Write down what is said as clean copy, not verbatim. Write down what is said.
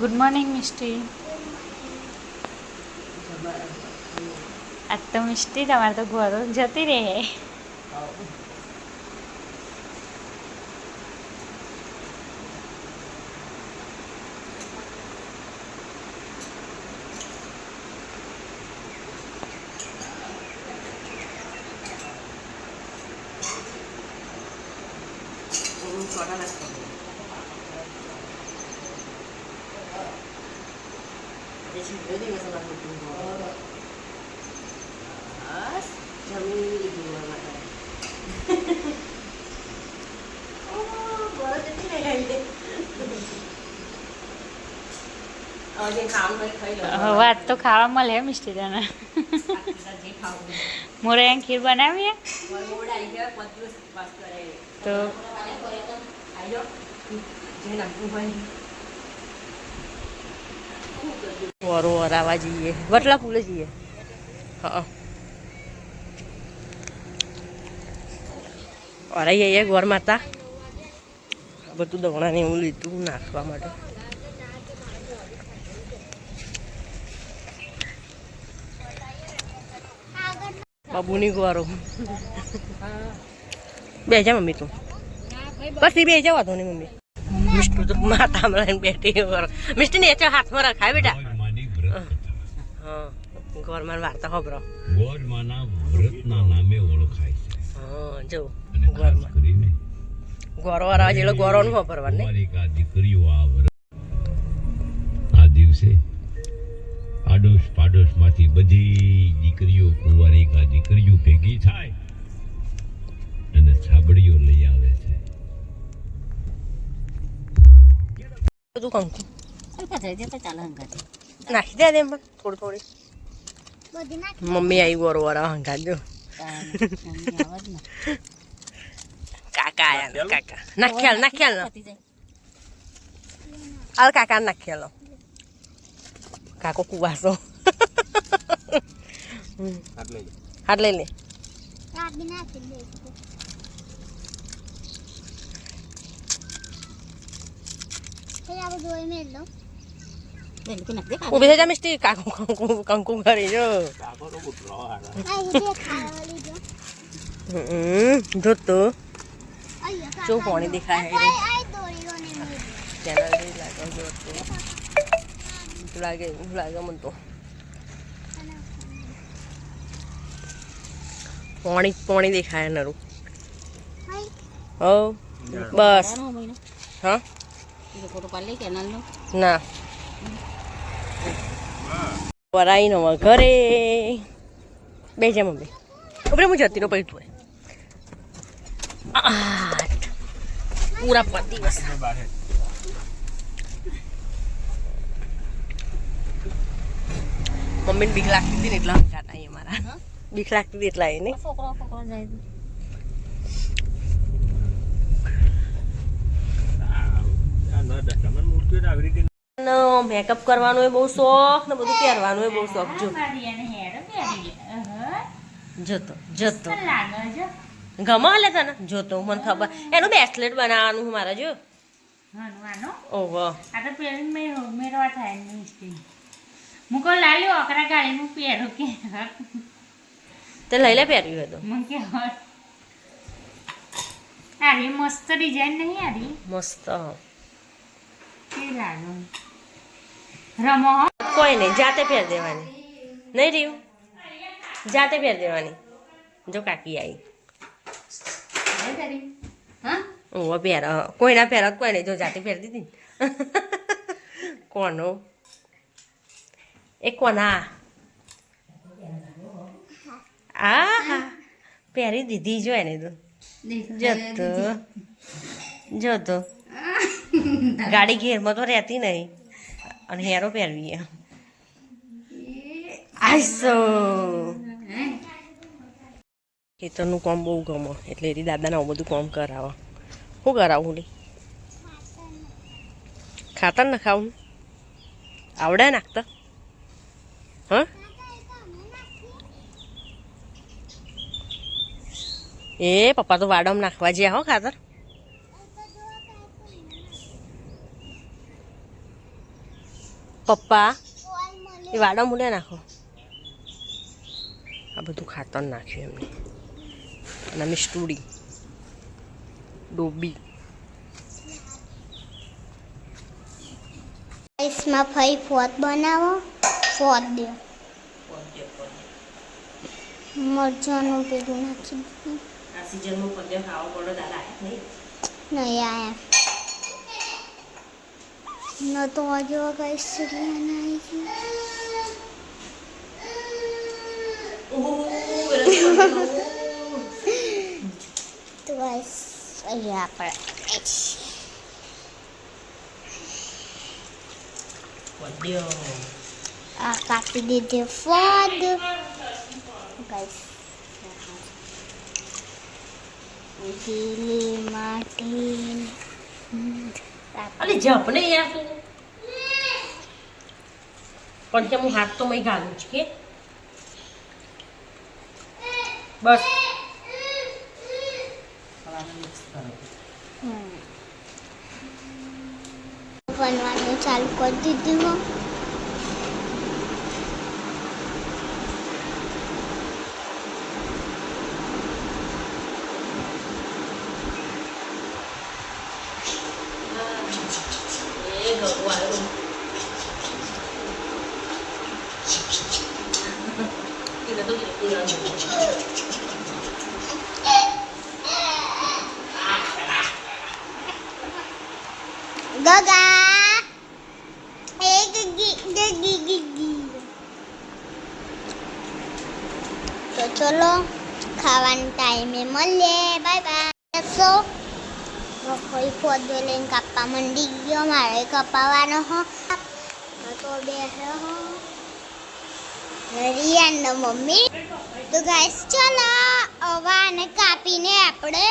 Good morning misty. આજ તો misty તમારે તો ઘરો જતી રહે. વાત તો ખાવા મળે મિસ્ટી તને. મોરે ખીર બનાવીએ તો વરો વરાવા જઈએ, વટલા ફૂલે જઈએ. હા વરાઈ જઈએ ગોર માતા. બધું દવણાને એવું લીધું નાખવા માટે. બાબુની ગોરો બે જા મમ્મી તું બસ બે જવા દો ને મમ્મી. મિસ્ટુ તો માતા હમણાં બેઠી મિસ્ટી ને હાથમાં રખાય બેટા. હા ગોરમાં વાર્તા હોબરો હા જો ગોરમાં ગોરો વાળા જેલો ગોરો નું વાપરવાનું આ દિવસે આડોશ પાડોશ માંથી બધી દીકરીઓ કુંવારિકા દીકરીઓ ભેગી થાય અને છાબડીઓ લઈ આવે છે. બધું કંકુ નાખી દે એમ થોડી થોડી. મમ્મી આવી ગોરો વાળા હંગાજો. કાકા આયા કાકા નાખ્યાલ નાખ્યાલ હાલ કાકા નાખ્યાલ કાકો કુવાસો. હાથ લઈ લે. ઉભી થઈ જા મિસ્ટી. કાકુ કંકુ કંકુ કરી જો. જોતો જો પાણી દેખાય લાગે લાગે મને તો પાણી પાણી દેખાય નરું. હો બસ હા ના વરાઈ નો ઘરે બે જા મમ્મી. ઉપરે હું જતી રહું પૈઠું પૂરા પર દિવસ. મમ્મીને બીક લાગતી હતી ને એટલા હંકાતા અહીં અમારા. બીક લાગતી હતી એટલા એને મેકઅપ કરવાનો એ બહુ શોખ ને બધું પહેરવાનું એ બહુ શોખ. જો જતો જતો ગમો લે તને જોતો મને ખબર. એનું બ્રેસલેટ બનાવવાનું મારે જો. ઓહો મુકો લાલ્યો અકરા ગાડી નું પહેરો કે તે લઈ લે પહેર્યું હતું. મને કે આરી મસ્ત ડિઝાઇન નહીં આરી મસ્ત કે લાગો રમો કોઈ નહીં જાતે પહેર દેવાની નહીં રહ્યું જાતે પહેર દેવાની. જો કાકી આવી ઓ પહેર કોઈ ના પહેર કોઈ નહીં જો જાતે પહેર દીધી. કોનો એ કોના આ હા પહેરી દીધી જો એને તો જતો જતો ગાડી ઘેરમાં તો રહેતી નહીં અને હેરો પહેરવી. આઈસો ખેતરનું કામ બહુ ગમે એટલે એની દાદાને આવું બધું કામ કરાવો. શું કરાવું લે ખાતર ને ખાવું આવડે નાખતા હા. એ પપ્પા તો વાડમ નાખવા જ્યાં હો ખાતર. પપ્પા એ વાડા મૂલે નાખો. આ બધું ખાતર નાખ્યું એમને. અને અમે સ્ટુડી ડોબી इसमें फई फोत बनावो फोत दे मरचाનું પેલું નાખી આ સિઝનમાં પલ્લે ખાવા પડો દાદા નહીં નહીં આયા ન તો આજે કઈ સરિયા નહીં તો ગાઈસ અહીંયા આપણે આ કાપી દીધી ફોદ ગાઈસ ગીલી માટી અરે જપ ને યાર તું પણ કે હું હાથ તો મય ગાલું છું કે બસ બનવાનું ચાલુ કરી દીધું ગગા એક ગી તો ચલો ખાવાના ટાઈમે મળીએ બાય બાય સો કોઈ ફોદો લઈને કાપવા મંડી ગયો મારે કપાવાનો હો તો બે હો રિયાન મમ્મી તો ગાઈસ ચલો હવે આને કાપીને આપણે